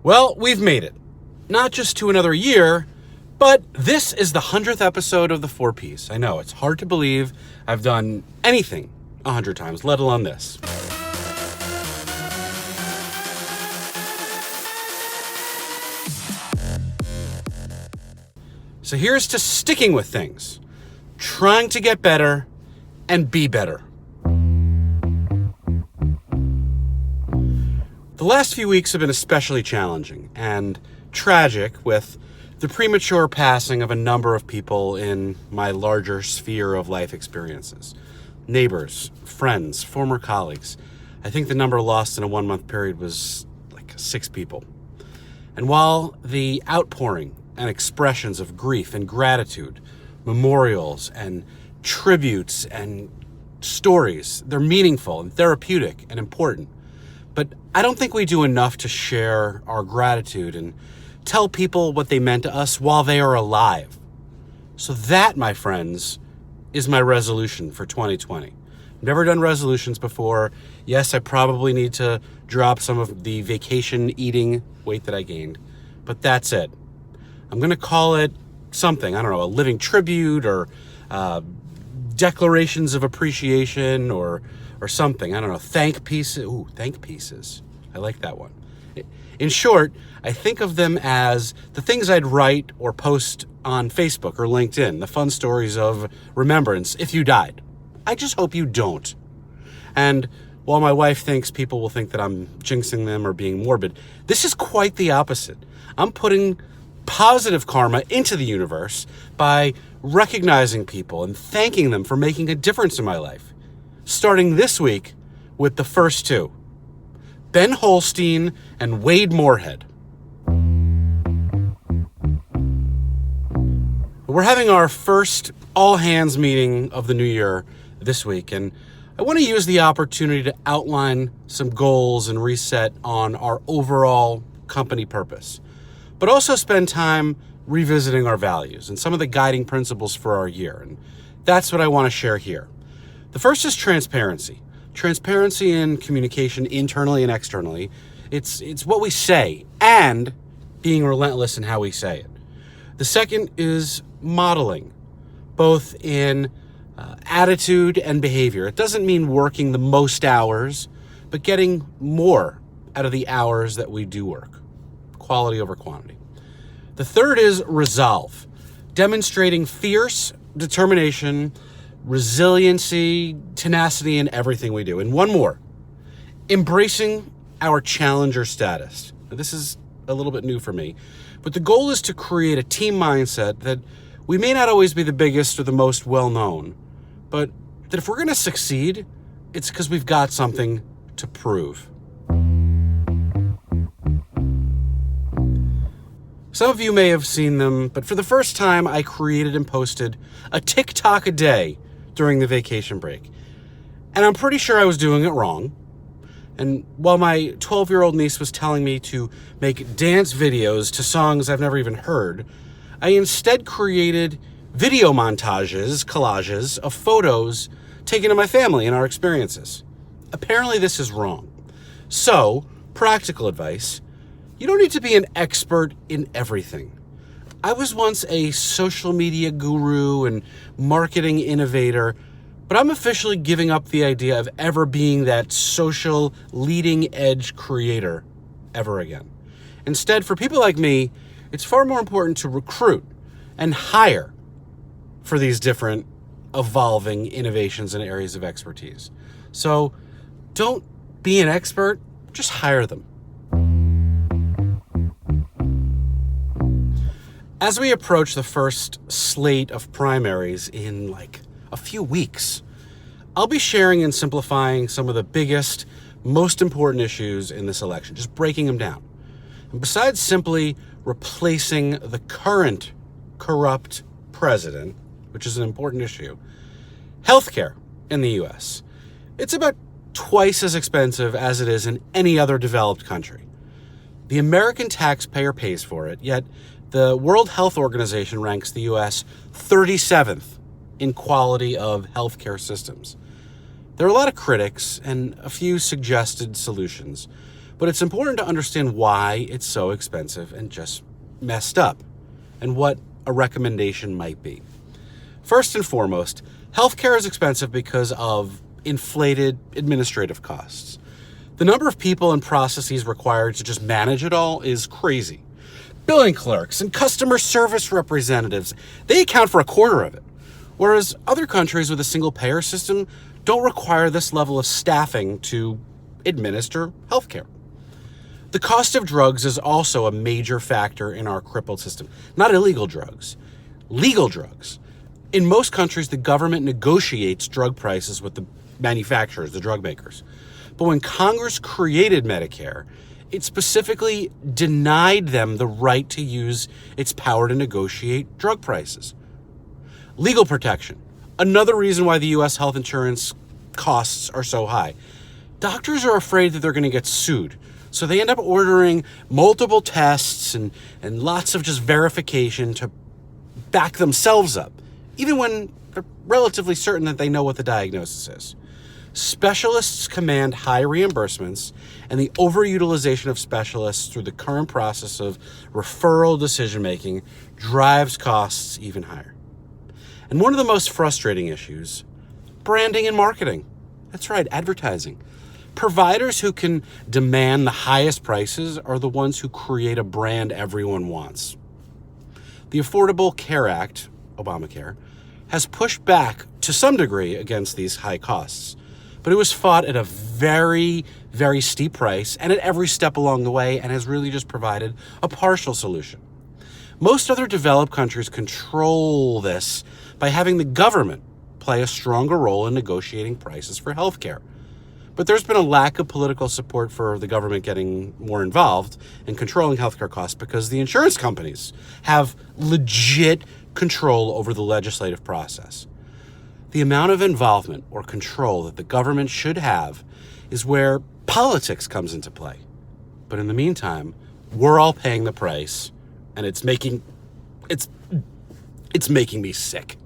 Well, we've made it. Not just to another year, but this is the 100th episode of the 4Ps. I know, it's hard to believe I've done anything 100 times, let alone this. So here's to sticking with things, trying to get better and be better. The last few weeks have been especially challenging and tragic with the premature passing of a number of people in my larger sphere of life experiences. Neighbors, friends, former colleagues. I think the number lost in a 1-month period was like 6 people. And while the outpouring and expressions of grief and gratitude, memorials and tributes and stories, they're meaningful and therapeutic and important. But I don't think we do enough to share our gratitude and tell people what they meant to us while they are alive. So that, my friends, is my resolution for 2020. I've never done resolutions before. Yes, I probably need to drop some of the vacation eating weight that I gained, but that's it. I'm going to call it something, I don't know, a living tribute or declarations of appreciation or something. I don't know, thank pieces. Ooh, thank pieces. I like that one. In short, I think of them as the things I'd write or post on Facebook or LinkedIn, the fun stories of remembrance if you died. I just hope you don't. And while my wife thinks people will think that I'm jinxing them or being morbid, this is quite the opposite. I'm putting positive karma into the universe by recognizing people and thanking them for making a difference in my life. Starting this week with the first two, Ben Holstein and Wade Moorhead. We're having our first all-hands meeting of the new year this week, and I want to use the opportunity to outline some goals and reset on our overall company purpose, but also spend time revisiting our values and some of the guiding principles for our year, and that's what I want to share here. The first is transparency. Transparency in communication internally and externally. It's what we say and being relentless in how we say it. The second is modeling, both in attitude and behavior. It doesn't mean working the most hours, but getting more out of the hours that we do work. Quality over quantity. The third is resolve, demonstrating fierce determination, resiliency, tenacity in everything we do. And one more, embracing our challenger status. Now, this is a little bit new for me, but the goal is to create a team mindset that we may not always be the biggest or the most well-known, but that if we're going to succeed, it's because we've got something to prove. Some of you may have seen them, but for the first time, I created and posted a TikTok a day during the vacation break. And I'm pretty sure I was doing it wrong. And while my 12-year-old niece was telling me to make dance videos to songs I've never even heard, I instead created video montages, collages of photos taken of my family and our experiences. Apparently this is wrong. So, practical advice, you don't need to be an expert in everything. I was once a social media guru and marketing innovator, but I'm officially giving up the idea of ever being that social leading edge creator ever again. Instead, for people like me, it's far more important to recruit and hire for these different evolving innovations and areas of expertise. So don't be an expert, just hire them. As we approach the first slate of primaries in like a few weeks, I'll be sharing and simplifying some of the biggest, most important issues in this election, just breaking them down. And besides simply replacing the current corrupt president, which is an important issue, healthcare in the U.S., it's about twice as expensive as it is in any other developed country. The American taxpayer pays for it, yet the World Health Organization ranks the U.S. 37th in quality of healthcare systems. There are a lot of critics and a few suggested solutions, But it's important to understand why it's so expensive and just messed up, and what a recommendation might be. First and foremost, healthcare is expensive because of inflated administrative costs. The number of people and processes required to just manage it all is crazy. Billing clerks and customer service representatives, they account for a quarter of it, whereas other countries with a single payer system don't require this level of staffing to administer healthcare. The cost of drugs is also a major factor in our crippled system. Not illegal drugs, legal drugs. In most countries, the government negotiates drug prices with the manufacturers, the drug makers. But when Congress created Medicare, it specifically denied them the right to use its power to negotiate drug prices. Legal protection. Another reason why the U.S. health insurance costs are so high. Doctors are afraid that they're going to get sued. So they end up ordering multiple tests and lots of just verification to back themselves up, even when they're relatively certain that they know what the diagnosis is. Specialists command high reimbursements, and the overutilization of specialists through the current process of referral decision-making drives costs even higher. And one of the most frustrating issues, branding and marketing. That's right, advertising. Providers who can demand the highest prices are the ones who create a brand everyone wants. The Affordable Care Act, Obamacare, has pushed back to some degree against these high costs, but it was fought at a very, very steep price and at every step along the way, and has really just provided a partial solution. Most other developed countries control this by having the government play a stronger role in negotiating prices for healthcare. But there's been a lack of political support for the government getting more involved in controlling healthcare costs because the insurance companies have legit control over the legislative process. The amount of involvement or control that the government should have is where politics comes into play. But in the meantime, we're all paying the price, and it's making me sick.